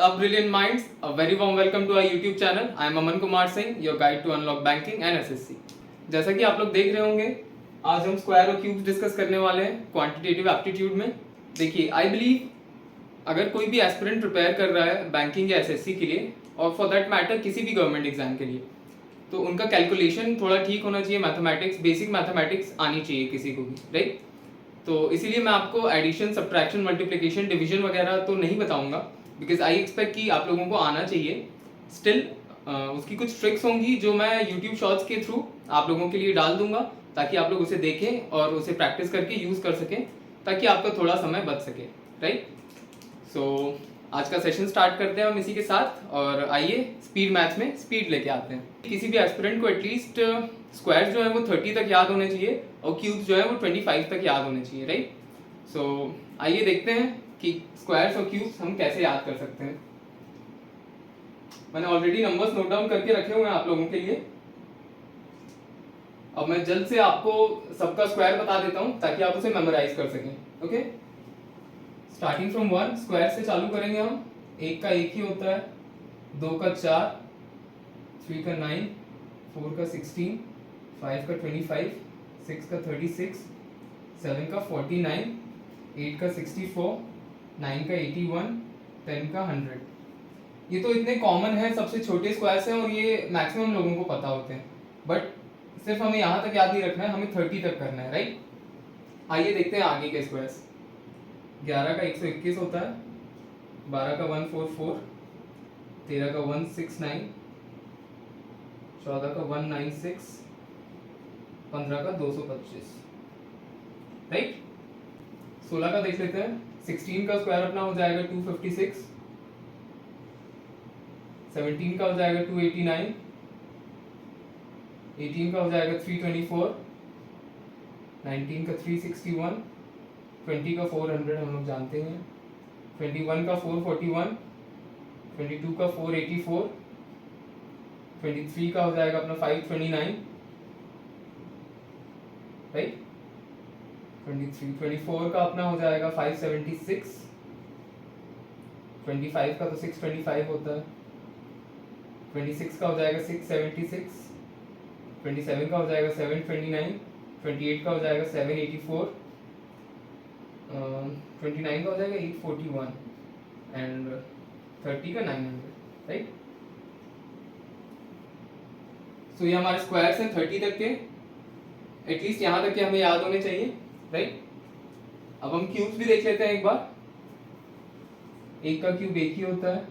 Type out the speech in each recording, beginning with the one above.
up, brilliant minds? A very warm welcome to our YouTube channel. I am Aman Kumar Singh, your guide to unlock banking and SSC. जैसा कि आप लोग देख रहे होंगे, आज हम स्क्वायर और क्यूब्स डिस्कस करने वाले हैं क्वांटिटेटिव एप्टीट्यूड में। देखिए, आई बिलीव अगर कोई भी एस्पिरेंट प्रिपेयर कर रहा है बैंकिंग या एसएससी के लिए और फॉर दैट मैटर किसी भी गवर्नमेंट एग्जाम के लिए, तो उनका कैलकुलेशन थोड़ा ठीक होना चाहिए। मैथमेटिक्स, बेसिक मैथमेटिक्स आनी चाहिए किसी को भी, राइट? तो इसीलिए मैं आपको एडिशन, सब्ट्रैक्शन, मल्टीप्लिकेशन, डिवीजन वगैरह तो नहीं बताऊंगा, बिकॉज आई एक्सपेक्ट कि आप लोगों को आना चाहिए। स्टिल उसकी कुछ ट्रिक्स होंगी जो मैं यूट्यूब शॉर्ट्स के थ्रू आप लोगों के लिए डाल दूंगा, ताकि आप लोग उसे देखें और उसे प्रैक्टिस करके यूज़ कर सकें, ताकि आपका थोड़ा समय बच सके, राइट? सो आज का सेशन स्टार्ट करते हैं हम इसी के साथ, और आइए स्पीड मैथ्स में स्पीड लेके आते हैं। किसी भी एस्पिरेंट को एटलीस्ट स्क्वायर्स जो है वो 30 तक याद होने चाहिए और क्यूब्स जो है वो 25 तक याद होने चाहिए, राइट? सो आइए देखते हैं कि स्क्वायर्स और क्यूब्स हम कैसे याद कर सकते हैं। मैंने ऑलरेडी नंबर्स नोट डाउन करके रखे हुए हैं आप लोगों के लिए। अब मैं जल्द से आपको सबका स्क्वायर बता देता हूं ताकि आप उसे मेमोराइज कर सकें। ओके, स्टार्टिंग फ्रॉम 1 स्क्वायर से चालू करेंगे हम। 1 का 1 ही होता है, 2 का 4, 3 का 9, 4 का 16, 5 का 25, 6 का 36, 7 का 49, 8 का 64, 9 का 81, 10 का 100। ये तो इतने कॉमन है, सबसे छोटे स्क्वायर्स हैं और ये मैक्सिमम लोगों को पता होते हैं, बट सिर्फ हमें यहाँ तक याद नहीं रखना है, हमें 30 तक करना है, राइट? आइए देखते हैं आगे के स्क्वायर्स। 11 का 121 होता है, 12 का 144, 13 का 169, 14 का 196, 15 का 225, राइट? 16 का देख लेते हैं। 16 का स्क्वायर अपना हो जाएगा 256, 17 का हो जाएगा 289, 18 का हो जाएगा 324, 19 का 361, 20 का 400 हम लोग जानते हैं, 21 का 441, 22 का 484, 23 का हो जाएगा अपना 529, राइट? 24 का अपना हो जाएगा 576, 25 का तो 625 होता है, 26 का हो जाएगा 676, 27 का हो जाएगा 729, 28 का हो जाएगा 784, 29 का हो जाएगा 841 एंड 30 का 900, राइट? सो ये हमारे स्क्वायर्स हैं 30 तक के, एटलीस्ट यहाँ तक के हमें याद होने चाहिए, राइट? अब हम क्यूब्स भी देख लेते हैं एक बार। 1 का क्यूब 1 ही होता है,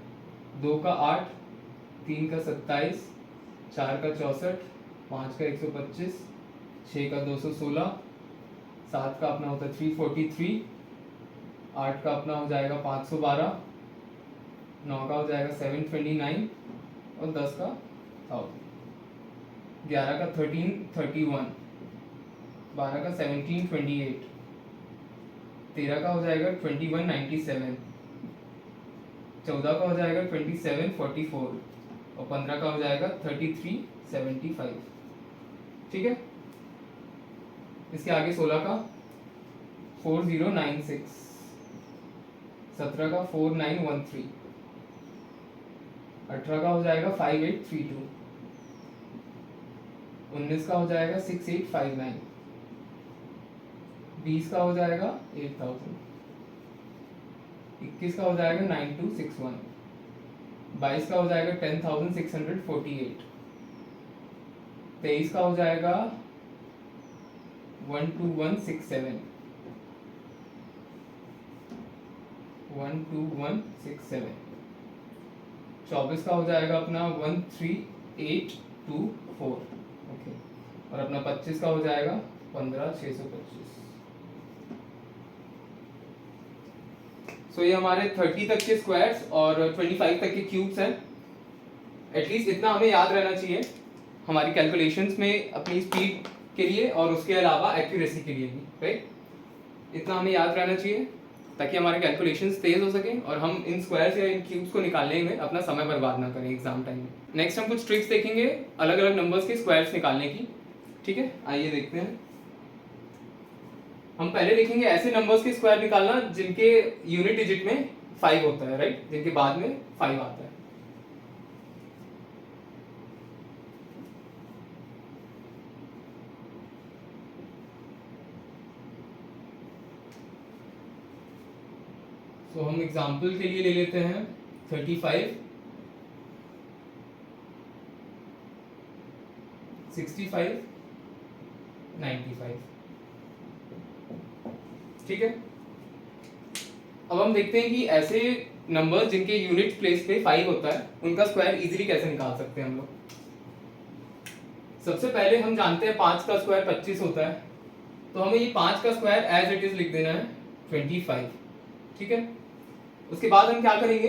2 का 8, 3 का 27, 4 का 64, 5 का 125, 6 का 216, 7 का अपना होता है 343, 8 का अपना हो जाएगा 512, 9 का हो जाएगा 729 और 10 का 1000, 11 का 1331, 12 का 1728, 13 का हो जाएगा 2197, 14 का हो जाएगा 2744 और 15 का हो जाएगा 3375, ठीक है? इसके आगे 16 का 4096, 17 का 4913, 18 का हो जाएगा 5832, 19 का हो जाएगा 6859, 20 का हो जाएगा 8000, 21 का हो जाएगा 9261, 22 का हो जाएगा 10648, 23 का हो जाएगा 12167, 12167, 24 का हो जाएगा अपना 13824, ओके, और अपना 25 का हो जाएगा 15625। सो ये हमारे 30 तक के स्क्वायर्स और 25 तक के क्यूब्स हैं। एटलीस्ट इतना हमें याद रहना चाहिए हमारी कैलकुलेशंस में, अपनी स्पीड के लिए और उसके अलावा एक्यूरेसी के लिए भी, राइट? इतना हमें याद रहना चाहिए ताकि हमारे कैलकुलेशंस तेज हो सके और हम इन स्क्वायर्स या इन क्यूब्स को निकालने में अपना समय बर्बाद ना करें एग्जाम टाइम में। नेक्स्ट हम कुछ ट्रिक्स देखेंगे अलग अलग नंबर्स के स्क्वायर्स निकालने की, ठीक है? आइए देखते हैं। हम पहले देखेंगे ऐसे नंबर्स के स्क्वायर निकालना जिनके यूनिट डिजिट में 5 होता है, राइट, जिनके बाद में 5 आता है। तो हम एग्जाम्पल के लिए ले लेते हैं 35, 65, 95। ठीक है, अब हम देखते हैं कि ऐसे नंबर जिनके यूनिट प्लेस पे 5 होता है उनका स्क्वायर इजीली कैसे निकाल सकते हैं हम लोग। सबसे पहले हम जानते हैं 5 का स्क्वायर 25 होता है, तो हमें ये 5 का स्क्वायर एज इट इज लिख देना है 25। ठीक है, उसके बाद हम क्या करेंगे,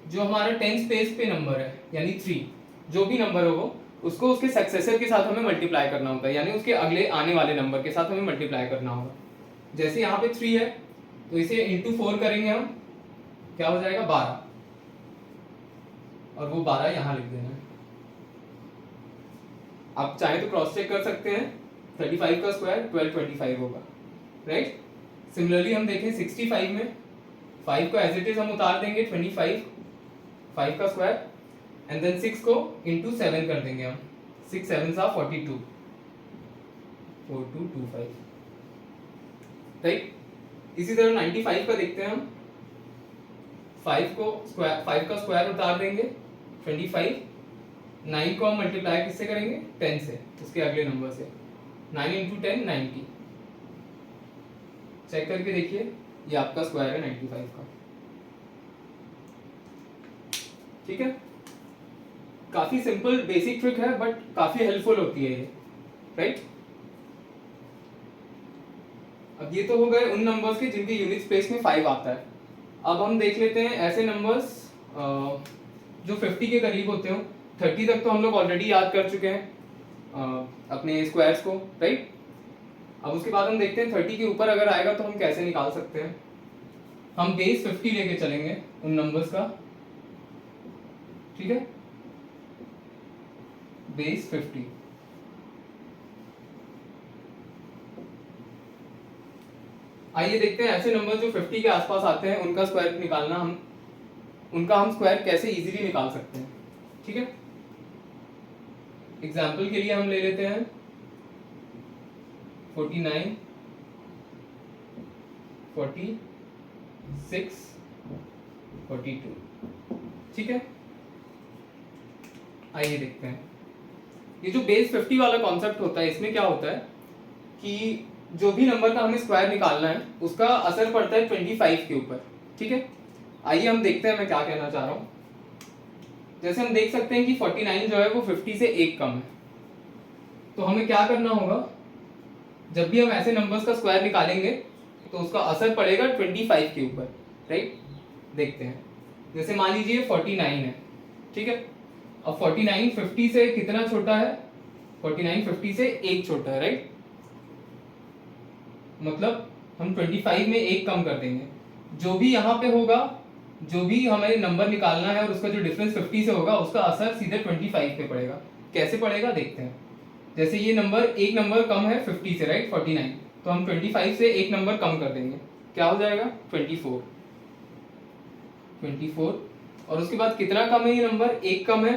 जो हमारा 10 स्पेस पे नंबर है यानी 3, जो भी नंबर हो उसको उसके सक्सेसर के साथ हमें मल्टीप्लाई करना होता है, यानी उसके अगले आने वाले नंबर के साथ हमें मल्टीप्लाई करना होगा। जैसे यहाँ पे 3 है तो इसे इंटू 4 करेंगे हम, क्या हो जाएगा 12, और वो 12 यहाँ लिख देना है। आप चाहे तो क्रॉस चेक कर सकते हैं, 35 का स्क्वायर 1225 होगा, राइट। सिमिलरली हम देखें 65 में 5 को एज इट इज हम उतार देंगे 25, 5 का स्क्वायर, एंड देन 6 को इंटू 7 कर देंगे हम, 6 7 सा 42, 4225, राइट। इसी तरह 95 का देखते हैं हम, 5 का स्क्वायर उतार देंगे 25, 9 को हम मल्टीप्लाई किससे करेंगे 10 से, उसके अगले नंबर से, 9 इंटू 10 90। चेक करके देखिए, ये आपका स्क्वायर है 95 का। ठीक है, काफी सिंपल बेसिक ट्रिक है बट काफी हेल्पफुल होती है ये, राइट। अब ये तो हो गए उन नंबर्स के जिनके यूनिट स्पेस में 5 आता है। अब हम देख लेते हैं ऐसे नंबर्स जो 50 के करीब होते हो। 30 तक तो हम लोग ऑलरेडी याद कर चुके हैं अपने स्क्वायर्स को, राइट। अब उसके बाद हम देखते हैं 30 के ऊपर अगर आएगा तो हम कैसे निकाल सकते हैं। हम बेस 50 लेके चलेंगे उन नंबर्स का, ठीक है, बेस 50। आइए देखते हैं ऐसे नंबर जो 50 के आसपास आते हैं उनका स्क्वायर निकालना, उनका हम स्क्वायर कैसे इजीली निकाल सकते हैं। ठीक है, एग्जाम्पल के लिए हम ले लेते हैं 49, 46, 42। ठीक है, आइए देखते हैं। ये जो बेस 50 वाला कॉन्सेप्ट होता है, इसमें क्या होता है कि जो भी नंबर का हमें स्क्वायर निकालना है उसका असर पड़ता है 25 के ऊपर। ठीक है, आइए हम देखते हैं मैं क्या कहना चाह रहा हूँ। जैसे हम देख सकते हैं कि 49 जो है वो 50 से एक कम है, तो हमें क्या करना होगा, जब भी हम ऐसे नंबर्स का स्क्वायर निकालेंगे तो उसका असर पड़ेगा 25 के ऊपर, राइट। देखते हैं, जैसे मान लीजिए 49 है, ठीक है। अब 49 50 से कितना छोटा है, 49 50 से एक छोटा है, राइट। मतलब हम 25 में एक कम कर देंगे, जो भी यहाँ पे होगा, जो भी हमें नंबर निकालना है और उसका जो डिफरेंस 50 से होगा उसका असर सीधे 25 पे पड़ेगा। कैसे पड़ेगा देखते हैं। जैसे ये नंबर एक नंबर कम है 50 से, राइट, 49, तो हम 25 से एक नंबर कम कर देंगे, क्या हो जाएगा 24, 24। और उसके बाद कितना कम है, ये नंबर एक कम है,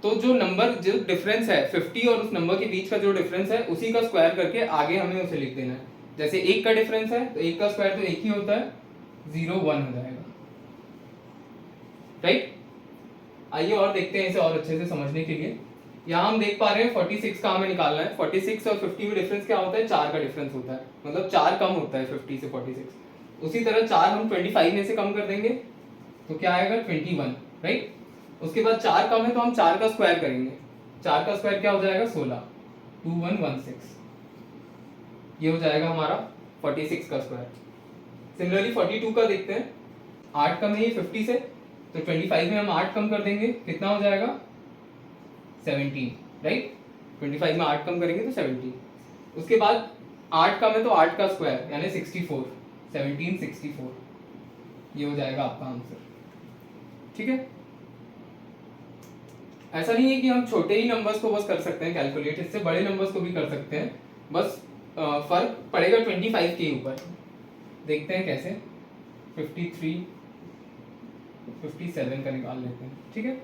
तो जो नंबर जो डिफरेंस है 50 और उस नंबर के बीच का जो डिफरेंस है उसी का स्क्वायर करके आगे हमें उसे लिख देना है। जैसे एक का डिफरेंस है तो एक का स्क्वायर तो एक ही होता है, 0 1 हो जाएगा, राइट। आइए और देखते हैं इसे और अच्छे से समझने के लिए। यहाँ हम देख पा रहे हैं 46 का हमें निकालना है। 46 और 50 में डिफरेंस क्या होता है, 4 का डिफरेंस होता है, मतलब 4 कम होता है 50 से 46। उसी तरह 4 हम 25 में से कम कर देंगे तो क्या आएगा 21, राइट। उसके बाद 4 कम है तो हम 4 का स्क्वायर करेंगे, 4 का स्क्वायर क्या हो जाएगा 16, 2116। ये हो जाएगा हमारा 46 का स्क्वायर। सिमिलरली 42 का देखते हैं, 8 कम है ये 50 से, तो 25 में हम 8 कम कर देंगे, कितना हो जाएगा 17, राइट। 25 में 8 कम करेंगे तो 17। उसके बाद 8 कम है तो 8 का स्क्वायर यानी 64, 17 64। ये हो जाएगा आपका आंसर, ठीक है। ऐसा नहीं है कि हम छोटे ही नंबर्स को बस कर सकते हैं कैलकुलेट, इससे बड़े नंबर्स को भी कर सकते हैं, बस फर्क पड़ेगा 25 के ऊपर। देखते हैं कैसे। 53, 57 का निकाल लेते हैं, ठीक है।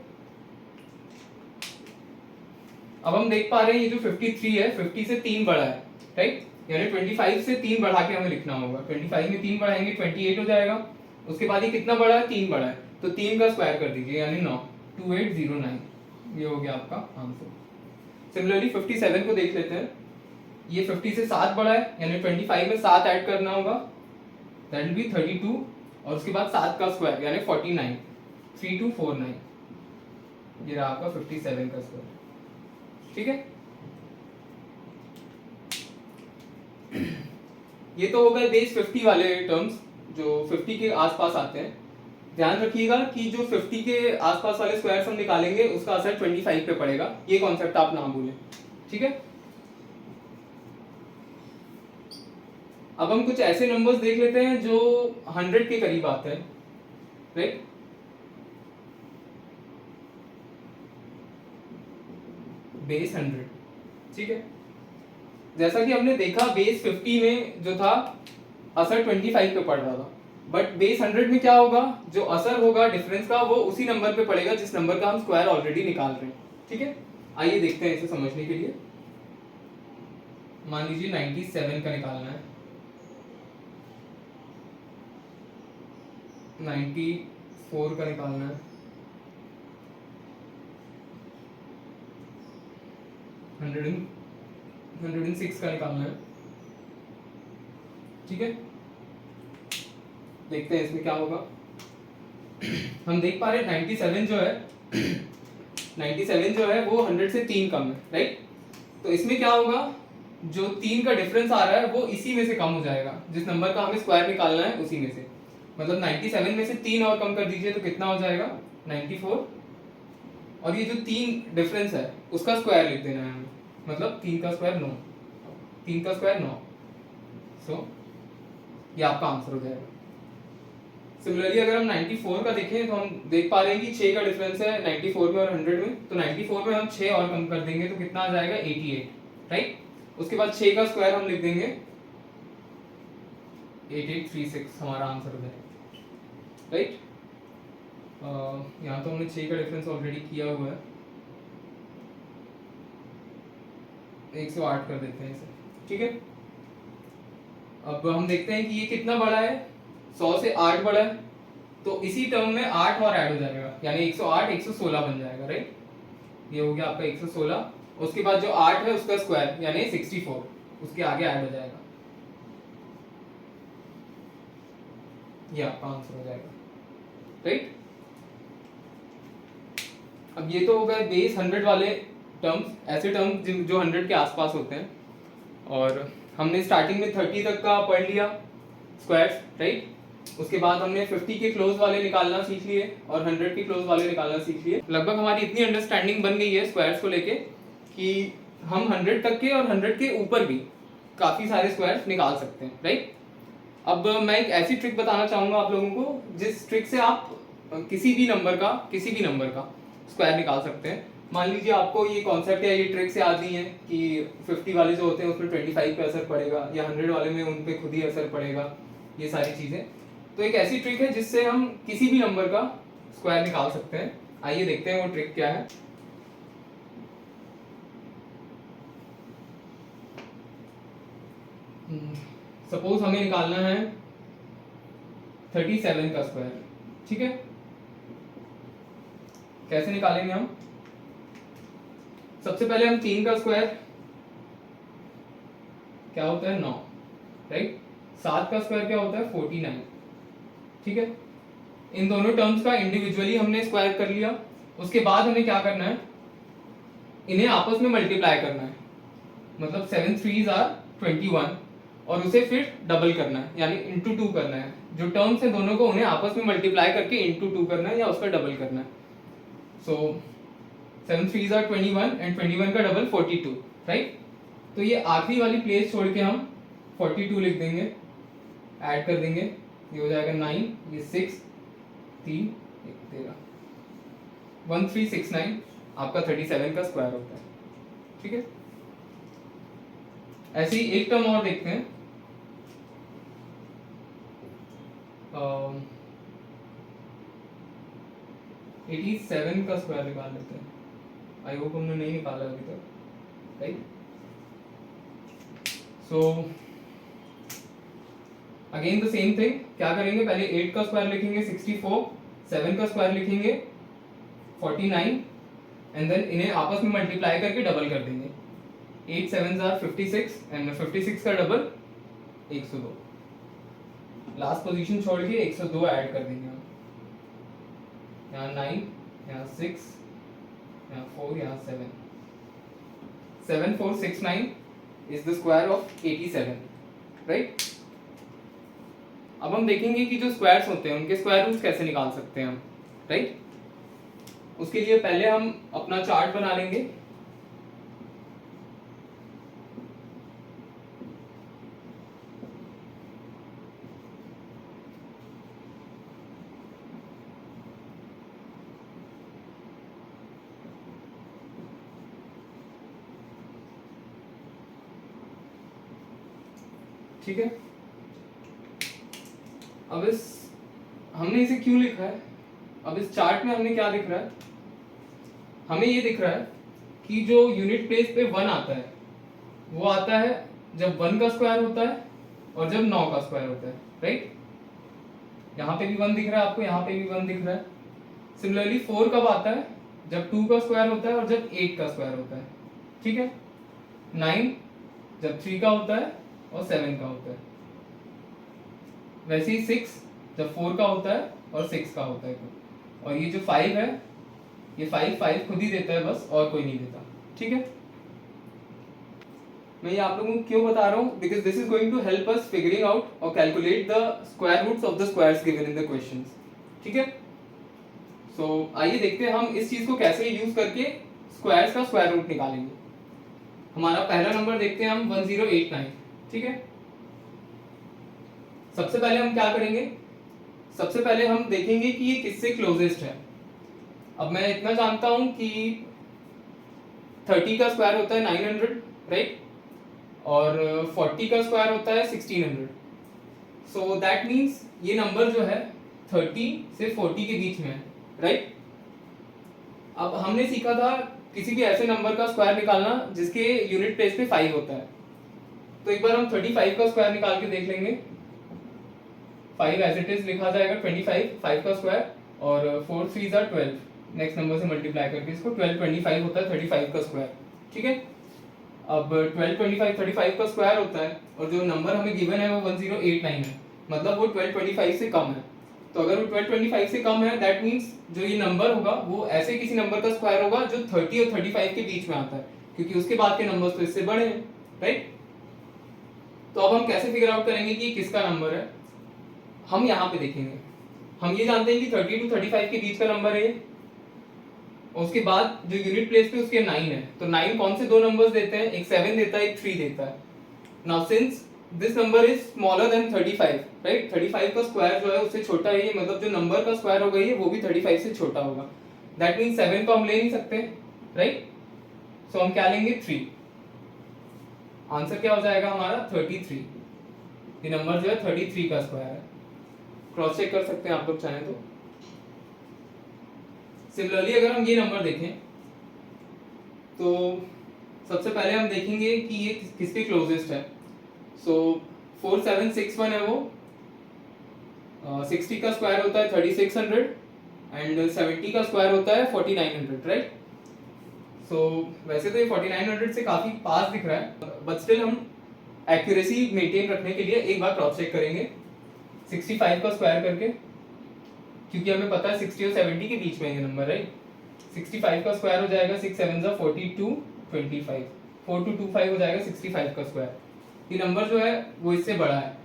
अब हम देख पा रहे हैं ये जो 53 है 50 से 3 बड़ा है, राइट, यानी 25 से 3 बढ़ा के हमें लिखना होगा। 25 में 3 बढ़ाएंगे 28 हो जाएगा। उसके बाद ये कितना बड़ा है, 3 बड़ा है, तो 3 का स्क्वायर कर दीजिए यानी 9, 2809, ये हो गया आपका आंसर। सिमिलरली 57 को देख लेते हैं। ये 50 से 7 बड़ा है यानी 25 में 7 ऐड करना होगा, दैट विल बी 32, और उसके बाद 7 का स्क्वायर यानी 49, 3249, ये रहा आपका 57 का स्क्वायर, ठीक है। ये तो हो गए बेस 50 वाले टर्म्स जो 50 के आसपास आते हैं। ध्यान रखिएगा कि जो 50 के आसपास वाले स्क्वायर्स हम निकालेंगे उसका असर 25 पे पड़ेगा, ये कॉन्सेप्ट आप ना भूलें, ठीक है। अब हम कुछ ऐसे नंबर्स देख लेते हैं जो 100 के करीब आते हैं, राइट। बेस 100, ठीक है। जैसा कि हमने देखा बेस 50 में जो था असर 25 पे पड़ रहा था, बट बेस 100 में क्या होगा, जो असर होगा डिफरेंस का वो उसी नंबर पे पड़ेगा जिस नंबर का हम स्क्वायर ऑलरेडी निकाल रहे हैं, ठीक है। आइए देखते हैं इसे समझने के लिए। मान लीजिए 97 का निकालना है, 94 का निकालना है, 106 का निकालना है, ठीक है। देखते हैं इसमें क्या होगा। हम देख पा रहे हैं 97 जो है 97 जो है वो 100 से 3 कम है, राइट। तो इसमें क्या होगा, जो 3 का डिफरेंस आ रहा है वो इसी में से कम हो जाएगा, जिस नंबर का हमें स्क्वायर निकालना है उसी में से। मतलब 97 में से 3 और कम कर दीजिए तो कितना हो जाएगा, 94, और ये जो 3 डिफरेंस है उसका स्क्वायर लिख देना है हमें, मतलब 3 का स्क्वायर 9, 3 का स्क्वायर 9, सो ये आपका आंसर हो जाएगा। सिमिलरली अगर हम 94 का देखें तो हम देख पा रहे हैं कि 6 का डिफरेंस है 94 में और 100 में, तो 94 में हम 6 और कम कर देंगे तो कितना आ जाएगा, 88, राइट। उसके बाद 6 का स्क्वायर हम लिख देंगे 8836, हमारा आंसर हो जाएगा, राइट। यहाँ तो हमने 6 का डिफरेंस ऑलरेडी किया हुआ है, 108 कर देते हैं इसे, ठीक है। अब हम देखते हैं कि ये कितना बड़ा है, 100 से 8 बड़ा है, तो इसी टर्म में 8 और ऐड हो जाएगा यानी 108 116 बन जाएगा, राइट। ये हो गया आपका 116, उसके बाद जो 8 है उसका स्क्वायर यानी 64 उसके आगे ऐड हो जाएगा, ये आपका आंसर हो जाएगा, राइट। अब ये तो हो गए बेस 100 वाले टर्म्स, ऐसे टर्म्स जो 100 के आसपास होते हैं। और हमने स्टार्टिंग में 30 तक का पढ़ लिया स्क्वायर्स, राइट। उसके बाद हमने 50 के क्लोज वाले निकालना सीख लिए और 100 के क्लोज वाले निकालना सीख लिए। लगभग हमारी इतनी अंडरस्टैंडिंग बन गई है स्क्वायर्स को लेके कि हम 100 तक के और 100 के ऊपर भी काफ़ी सारे स्क्वायर्स निकाल सकते हैं, राइट। अब मैं एक ऐसी ट्रिक बताना चाहूँगा आप लोगों को जिस ट्रिक से आप किसी भी नंबर का स्क्वायर निकाल सकते हैं। मान लीजिए आपको ये कॉन्सेप्ट या ये ट्रिक से आती है कि 50 वाले जो होते हैं उसमें 25 पे असर पड़ेगा या 100 वाले में उन पे खुद ही असर पड़ेगा, ये सारी चीज़ें। तो एक ऐसी ट्रिक है जिससे हम किसी भी नंबर का स्क्वायर निकाल सकते हैं। आइए देखते हैं वो ट्रिक क्या है। सपोज हमें निकालना है 37 का स्क्वायर, ठीक है। कैसे निकालेंगे हम, सबसे पहले हम 3 का स्क्वायर क्या होता है 9, राइट। 7 का स्क्वायर क्या होता है 49, ठीक है। इन दोनों टर्म्स का इंडिविजुअली हमने स्क्वायर कर लिया। उसके बाद हमें क्या करना है, इन्हें आपस में मल्टीप्लाई करना है, मतलब 7 3s आर 21 और उसे फिर डबल करना है यानी इंटू 2 करना है। जो टर्म्स हैं दोनों को उन्हें आपस में मल्टीप्लाई करके इंटू 2 करना है या उसका डबल करना है। सो 7 3s आर 21 एंड 21 का डबल 42, राइट। तो ये आखिरी वाली प्लेस छोड़ के हम 42 लिख देंगे, ऐड कर देंगे, ये हो जाएगा 9, ये 6 3 13 1369 आपका 37 का स्क्वायर होता है, ठीक है। ऐसे ही एक टर्म और देखते हैं, 87 का स्क्वायर निकाल लेते हैं। आई होप हमने नहीं निकाला अभी तक, right. So again the same thing, क्या करेंगे, पहले 8 का स्क्वायर लिखेंगे 64, 7 का स्क्वायर लिखेंगे 49, एंड देन इन्हें आपस में मल्टीप्लाई करके डबल कर देंगे। 8 7s आर 56 एंड 56 का डबल 102। लास्ट पोजीशन छोड़ के 102 ऐड कर देंगे हम। यहाँ 9, यहाँ 6, यहाँ 4, यहाँ 7। 7469 is the square of 87, right. अब हम देखेंगे कि जो स्क्वायर्स होते हैं उनके स्क्वायर रूट्स कैसे निकाल सकते हैं हम, राइट। उसके लिए पहले हम अपना चार्ट बना लेंगे। ठीक है, अब हमने इसे क्यों लिखा है, अब इस चार्ट में हमें क्या दिख रहा है, हमें ये दिख रहा है कि जो यूनिट प्लेस पे 1 आता है वो आता है जब 1 का स्क्वायर होता है और जब 9 का स्क्वायर होता है, राइट। यहाँ पे भी 1 दिख रहा है आपको, यहाँ पे भी 1 दिख रहा है। सिमिलरली 4 कब आता है, जब 2 का स्क्वायर होता है और जब 8 का स्क्वायर होता है, ठीक है। 9 जब 3 का होता है और 7 का होता है। वैसे ही 6 जब 4 का होता है और 6 का होता है। और ये जो 5 है, ये 5 खुद ही देता है बस, और कोई नहीं देता, ठीक है। मैं ये आप लोगों को क्यों बता रहा हूँ, because this is going to help us figuring out और calculate the square roots of the squares given in the questions, ठीक है। सो आइए देखते हैं हम इस चीज को कैसे यूज करके स्क्वायर्स का स्क्वायर रूट निकालेंगे। हमारा पहला नंबर देखते हैं हम 1089, ठीक है। सबसे पहले हम क्या करेंगे, सबसे पहले हम देखेंगे कि ये किससे क्लोजेस्ट है। अब मैं इतना जानता हूं कि 30 का स्क्वायर होता है 900, राइट, और 40 का स्क्वायर होता है 1600। सो दैट मीन्स ये नंबर जो है 30 से 40 के बीच में है, राइट। अब हमने सीखा था किसी भी ऐसे नंबर का स्क्वायर निकालना जिसके यूनिट प्लेस पे 5 होता है। तो एक बार हम 35 का स्क्वायर निकाल के देख लेंगे। 5 एज इट इज लिखा जाएगा 25, 5 का स्क्वायर, और 4 3s are 12, नेक्स्ट नंबर से मल्टीप्लाई करके इसको 12 25 होता है 35 का स्क्वायर, ठीक है। अब 12 25 35 का स्क्वायर होता है और जो नंबर हमें गिवन है वो 1089 है, मतलब वो 12 25 से कम है। तो अगर वो 12 25 से कम है, दैट मीन्स जो ये नंबर होगा वो ऐसे किसी नंबर का स्क्वायर होगा जो 30 और 35 के बीच में आता है, क्योंकि उसके बाद के नंबर्स तो इससे बड़े हैं, राइट। तो अब हम कैसे फिगर आउट करेंगे कि किसका नंबर है, हम यहाँ पे देखेंगे। हम ये जानते हैं कि 30 टू 35 के बीच का नंबर है, और उसके बाद जो यूनिट प्लेस पे उसके 9 है। तो 9 कौन से दो नंबर्स देते हैं, एक 7 देता है, एक 3 देता है। Now since this number is smaller than 35, right, 35 का स्क्वायर जो है उससे छोटा है ये, मतलब जो नंबर का स्क्वायर होगा ये वो भी 35 से छोटा होगा। दैट मीन्स 7 को हम ले नहीं सकते, राइट। सो हम क्या लेंगे, 3। आंसर क्या हो जाएगा हमारा 33। ये नंबर जो है 33 का स्क्वायर है। क्रॉस चेक कर सकते हैं आप लोग चाहें तो। सिमिलरली अगर हम ये नंबर देखें तो सबसे पहले हम देखेंगे कि ये किसके क्लोजेस्ट है। सो 4761 है वो, 60 का स्क्वायर होता है 3600 एंड 70 का स्क्वायर होता है 4900, राइट। सो वैसे तो ये 4900 से काफी पास दिख रहा है, बट स्टिल हम एक्यूरेसी मेंटेन रखने के लिए एक बार क्रॉस चेक करेंगे 65 का स्क्वायर करके, क्योंकि हमें पता है 60 और 70 के बीच में ये नंबर, राइट। 65 का स्क्वायर हो जाएगा 6 7s are 42, 25, 4225 हो जाएगा 65 का स्क्वायर। ये नंबर जो है वो इससे बड़ा है,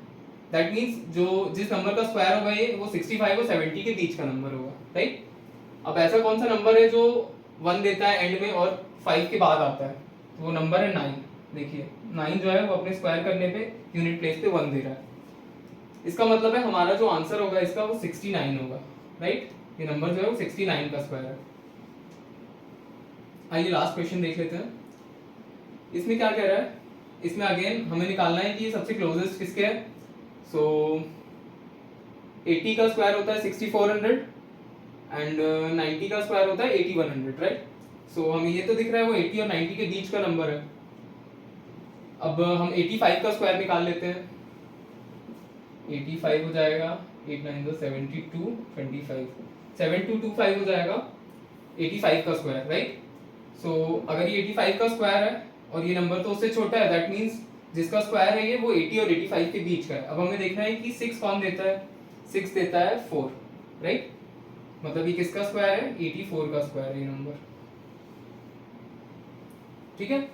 दैट मीन्स जो जिस नंबर का स्क्वायर होगा ये वो 65 और 70 के बीच का नंबर होगा, राइट। अब ऐसा कौन सा नंबर है जो 1 देता है एंड में और 5 के बाद आता है, तो वो नंबर है 9। देखिए 9 जो है वो अपने स्क्वायर करने पे यूनिट प्लेस पे 1 दे रहा है। इसका मतलब है हमारा जो आंसर होगा इसका वो 69 होगा, राइट। ये नंबर जो है वो 69 का स्क्वायर है। आइए लास्ट क्वेश्चन देख लेते हैं। इसमें क्या कह रहा है, इसमें अगेन हमें निकालना है कि ये सबसे क्लोजेस्ट किसके है। सो 80 का स्क्वायर होता है 6400 एंड 90 का स्क्वायर होता है 8100, राइट। सो हमें ये तो दिख रहा है वो 80 और 90 के बीच का नंबर है। अब हम 85 का स्क्वायर निकाल लेते हैं। 85 हो जाएगा 8 9 72 25 7225 हो जाएगा 85 का स्क्वायर, राइट। सो अगर ये 85 का स्क्वायर है और ये नंबर तो उससे छोटा है, दैट मीन्स जिसका स्क्वायर है ये वो 80 और 85 के बीच का है। अब हमें देखना है कि 6 कौन देता है। 6 देता है 4, राइट। मतलब ये किसका स्क्वायर है, 84 का स्क्वायर है ये नंबर, ठीक है।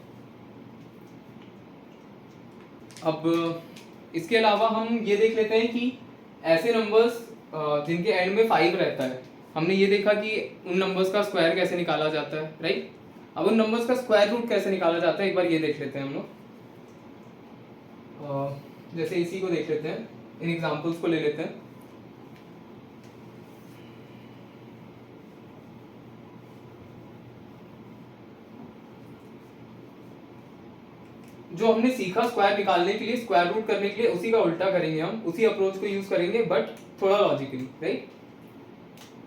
अब इसके अलावा हम ये देख लेते हैं कि ऐसे नंबर्स जिनके एंड में 5 रहता है, हमने ये देखा कि उन नंबर्स का स्क्वायर कैसे निकाला जाता है, राइट। अब उन नंबर्स का स्क्वायर रूट कैसे निकाला जाता है एक बार ये देख लेते हैं हम लोग। जैसे इसी को देख लेते हैं, इन एग्जांपल्स को ले लेते हैं। जो हमने सीखा स्क्वायर निकालने के लिए, स्क्वायर रूट करने के लिए, उसी का उल्टा करेंगे हम, उसी अप्रोच को यूज करेंगे बट थोड़ा लॉजिकली, राइट।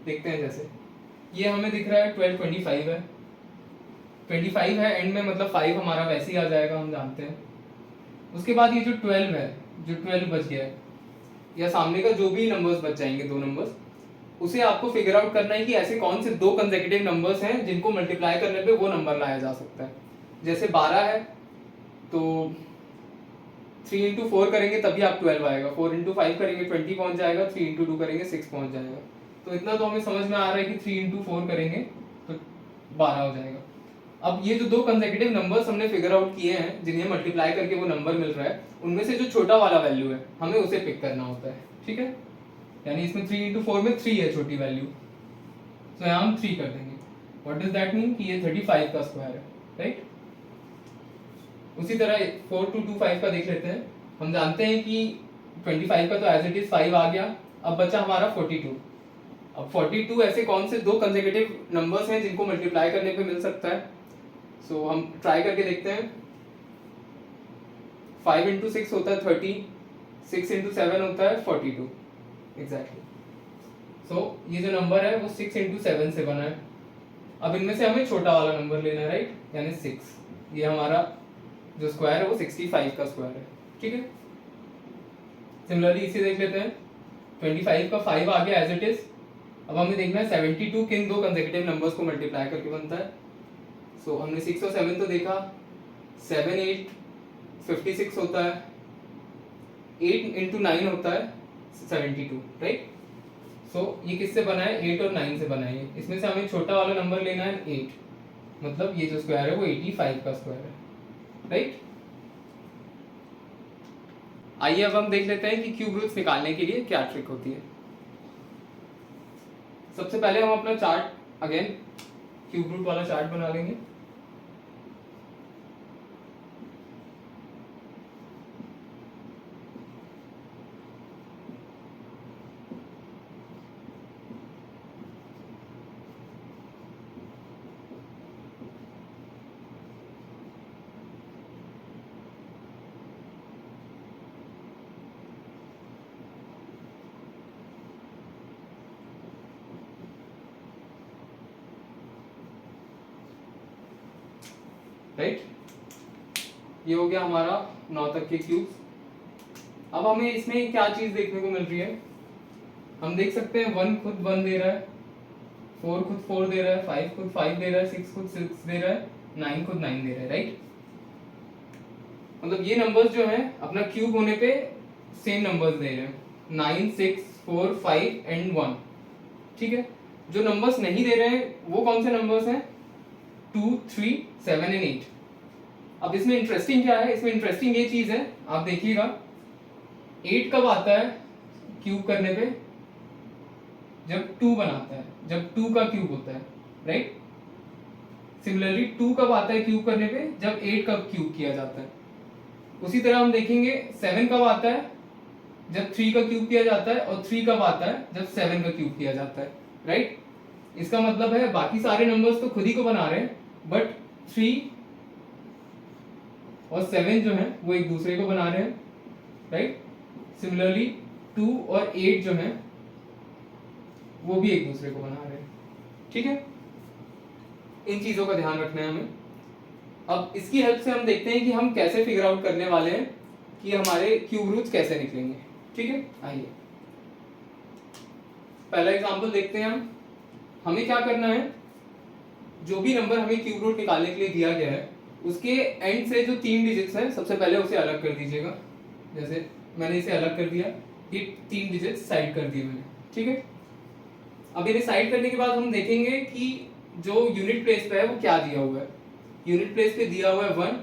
देखते हैं जैसे ये हमें दिख रहा है 1225 है, 25 है एंड में, मतलब 5 हमारा वैसे ही आ जाएगा, हम जानते हैं। उसके बाद ये जो 12 है, जो 12 बच गया है, या सामने का जो भी नंबर्स बच जाएंगे, दो नंबर्स, उसे आपको फिगर आउट करना है कि ऐसे कौन से दो कंसेक्यूटिव नंबर्स हैं जिनको मल्टीप्लाई करने पे वो नंबर लाया जा सकता है। जैसे 12 है तो 3 इंटू 4 करेंगे तभी आप 12 आएगा, 4 इंटू 5 करेंगे 20 पहुंच जाएगा, 3 इंटू 2 करेंगे 6 पहुंच जाएगा। तो इतना तो हमें समझ में आ रहा है कि 3 इंटू 4 करेंगे तो 12 हो जाएगा। अब ये जो दो कंसेक्यूटिव नंबर्स हमने फिगर आउट किए हैं जिन्हें मल्टीप्लाई करके वो नंबर मिल रहा है, उनमें से जो छोटा वाला वैल्यू है हमें उसे पिक करना होता है, ठीक है। यानी इसमें 3 इंटू 4 में 3 है छोटी वैल्यू, तो यहाँ हम 3 कर देंगे। व्हाट डज दैट मीन कि ये 35 का स्क्वायर है, राइट। उसी तरह 4225 का देख लेते हैं। हम जानते हैं कि 25 का तो एज इट इज 5 आ गया, अब बचा हमारा 42। अब 42 ऐसे कौन से दो कंसेक्यूटिव नंबर्स हैं जिनको मल्टीप्लाई करने पे मिल सकता है। सो हम ट्राई करके देखते हैं। 5 इंटू 6 होता है 30, 6 इंटू 7 होता है 42, एग्जैक्टली। सो ये जो नंबर है वो 6 इंटू 7 से बना है। अब इनमें से हमें छोटा वाला नंबर लेना है, राइट, यानी 6। ये हमारा जो स्क्वायर है वो 65 का स्क्वायर है, ठीक है। सिमिलरली इसे देख लेते हैं। 25 का 5 आ गया एज इट इज। अब हमें देखना है 72 किन दो कंसेक्यूटिव नंबर्स को मल्टीप्लाई करके बनता है। सो हमने 6 और 7 तो देखा, 7 8 56 होता है, 8 इंटू 9 होता है 72, राइट। सो ये किससे बना है, 8 और 9 से बना है। इसमें से हमें छोटा वाला नंबर लेना है 8, मतलब ये जो स्क्वायर है वो 85 का स्क्वायर है, राइट। आइए अब हम देख लेते हैं कि क्यूब रूट्स निकालने के लिए क्या ट्रिक होती है। सबसे पहले हम अपना चार्ट अगेन क्यूब रूट वाला चार्ट बना लेंगे। राइट, ये हो गया हमारा 9 तक के क्यूब्स। अब हमें इसमें क्या चीज देखने को मिल रही है, हम देख सकते हैं 1 खुद 1 दे रहा है, 4 खुद 4 दे रहा है, 5 खुद 5 दे रहा है, 6 खुद 6 दे रहा है, 9 खुद 9 दे रहा है, राइट। मतलब ये नंबर्स जो हैं अपना क्यूब होने पे सेम नंबर्स दे रहे हैं, 9 6 4 5 एंड 1, ठीक है। जो नंबर्स नहीं दे रहे हैं वो कौन से नंबर्स हैं, 2 3 7 एंड 8। अब इसमें इंटरेस्टिंग क्या है, इसमें इंटरेस्टिंग ये चीज है, आप देखिएगा 8 कब आता है क्यूब करने पे, जब 2 बनाता है, जब 2 का क्यूब होता है, राइट। सिमिलरली 2 कब आता है क्यूब करने पे, जब 8 का क्यूब किया जाता है। उसी तरह हम देखेंगे 7 कब आता है, जब 3 का क्यूब किया जाता है, और 3 कब आता है, जब 7 का क्यूब किया जाता है, राइट। इसका मतलब है बाकी सारे नंबर्स तो खुद ही को बना रहे हैं, बट 3 और 7 जो है वो एक दूसरे को बना रहे हैं, राइट। सिमिलरली 2 और 8 जो है वो भी एक दूसरे को बना रहे हैं। ठीक है, इन चीज़ों का ध्यान रखना है हमें। अब इसकी हेल्प से हम देखते हैं कि हम कैसे फिगर आउट करने वाले हैं कि हमारे क्यूब रूट्स कैसे निकलेंगे। ठीक है, आइए पहला एग्जांपल देखते हैं हम। हमें क्या करना है, जो भी नंबर हमें क्यूब रूट निकालने के लिए दिया गया है उसके एंड से जो 3 डिजिट्स हैं सबसे पहले उसे अलग कर दीजिएगा। जैसे मैंने इसे अलग कर दिया, ये 3 डिजिट्स साइड कर दिए मैंने। ठीक है, अब इन्हें साइड करने के बाद हम देखेंगे कि जो यूनिट प्लेस पे है वो क्या दिया हुआ है। यूनिट प्लेस पे दिया हुआ है 1।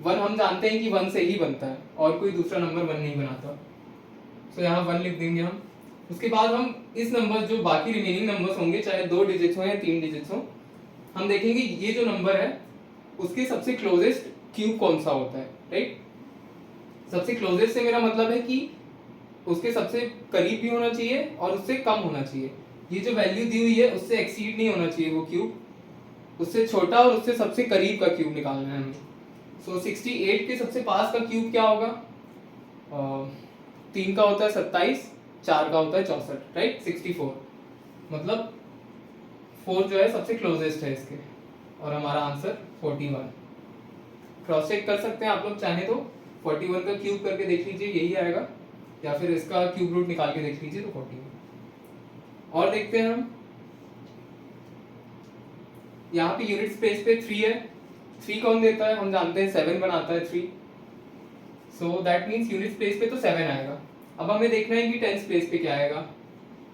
1 हम जानते हैं कि 1 से ही बनता है और कोई दूसरा नंबर 1 नहीं बनाता, तो यहाँ 1 लिख देंगे हम। उसके बाद हम इस नंबर जो बाकी रिमेनिंग नंबर्स होंगे, चाहे 2 डिजिट्स हो या 3 डिजिट्स हो, हम देखेंगे ये जो नंबर है उसके सबसे क्लोजेस्ट क्यूब कौन सा होता है। राइट, सबसे क्लोजेस्ट से मेरा मतलब है कि उसके सबसे करीब भी होना चाहिए और उससे कम होना चाहिए। ये जो वैल्यू दी हुई है उससे एक्सीड नहीं होना चाहिए वो क्यूब, उससे छोटा और उससे सबसे करीब का क्यूब निकालना है हमें। सो 68 के सबसे पास का क्यूब क्या होगा? 3 का होता है 27, 4 का होता है 64। राइट, 64 मतलब 4 जो है सबसे क्लोजेस्ट है इसके, और हमारा आंसर 41। क्रॉस चेक कर सकते हैं आप लोग चाहे तो, 41 का क्यूब करके देख लीजिए यही आएगा, या फिर इसका क्यूब रूट निकाल के देख लीजिए तो 41। और देखते हैं हम, यहाँ पे यूनिट स्पेस पे 3 है। 3 कौन देता है? हम जानते हैं 7 बनाता है 3, so that means unit space पे तो 7 आएगा। अब हमें देखना है कि 10 स्पेस पे क्या आएगा।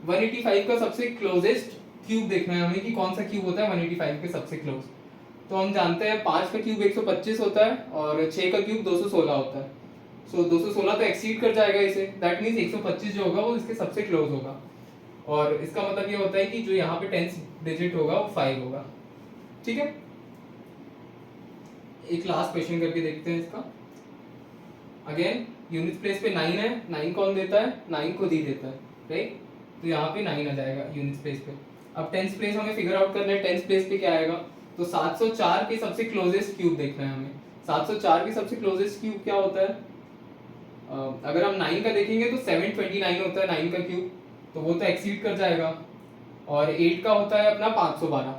185 का सबसे क्लोजेस्ट क्यूब देखना है हमें कि कौन सा क्यूब होता है 185 के सबसे क्लोज। तो हम जानते हैं 5 का क्यूब 125 होता है और 6 का क्यूब 216 होता है। सो 216 तो एक्सीड कर जाएगा इसे, दैट मीन्स 125 जो होगा वो इसके सबसे क्लोज होगा। और इसका मतलब ये होता है कि जो यहाँ पे 10th डिजिट होगा वो 5 होगा। ठीक है, एक लास्ट क्वेश्चन करके देखते हैं इसका। अगेन यूनिट प्लेस पे 9 है, 9 कौन देता है? 9 खुद ही देता है। राइट, तो यहाँ पे 9 आ जाएगा यूनिट प्लेस पे। अब 10th प्लेस हमें फिगर आउट करना है, 10th प्लेस पे क्या आएगा? तो 704 के सबसे क्लोजेस्ट क्यूब देखना है हमें। 704 के सबसे क्लोजेस्ट क्यूब क्या होता है? अगर हम 9 का देखेंगे तो 729 होता है 9 का क्यूब, तो वो तो एक्सीड कर जाएगा। और 8 का होता है अपना 512,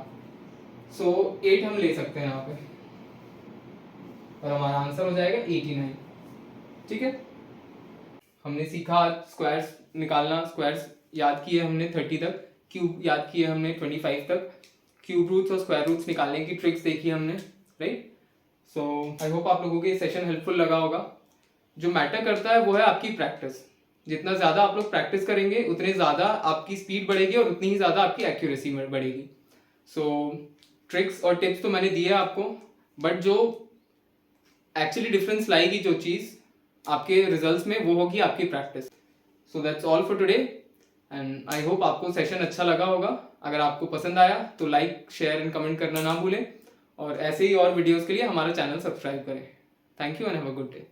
सो 8 हम ले सकते हैं यहाँ पे और हमारा आंसर हो जाएगा 89। ठीक है, हमने सीखा स्क्वायर्स निकालना, स्क्वायर्स याद किए हमने 30 तक, क्यूब याद किए हमने 25 तक, क्यूब रूट्स और स्क्वायर रूट्स निकालने की ट्रिक्स देखी हमने। राइट, सो आई होप आप लोगों को ये सेशन हेल्पफुल लगा होगा। जो मैटर करता है वो है आपकी प्रैक्टिस। जितना ज़्यादा आप लोग प्रैक्टिस करेंगे उतने ज़्यादा आपकी स्पीड बढ़ेगी और उतनी ही ज़्यादा आपकी एक्यूरेसी बढ़ेगी। सो ट्रिक्स और टिप्स तो मैंने दिए आपको, बट जो एक्चुअली डिफरेंस लाएगी जो चीज़ आपके रिजल्ट्स में वो होगी आपकी practice. So that's all for today and I hope आपको सेशन अच्छा लगा होगा। अगर आपको पसंद आया तो लाइक, शेयर एंड कमेंट करना ना भूलें, और ऐसे ही और वीडियोस के लिए हमारा चैनल सब्सक्राइब करें। Thank you and have a good day.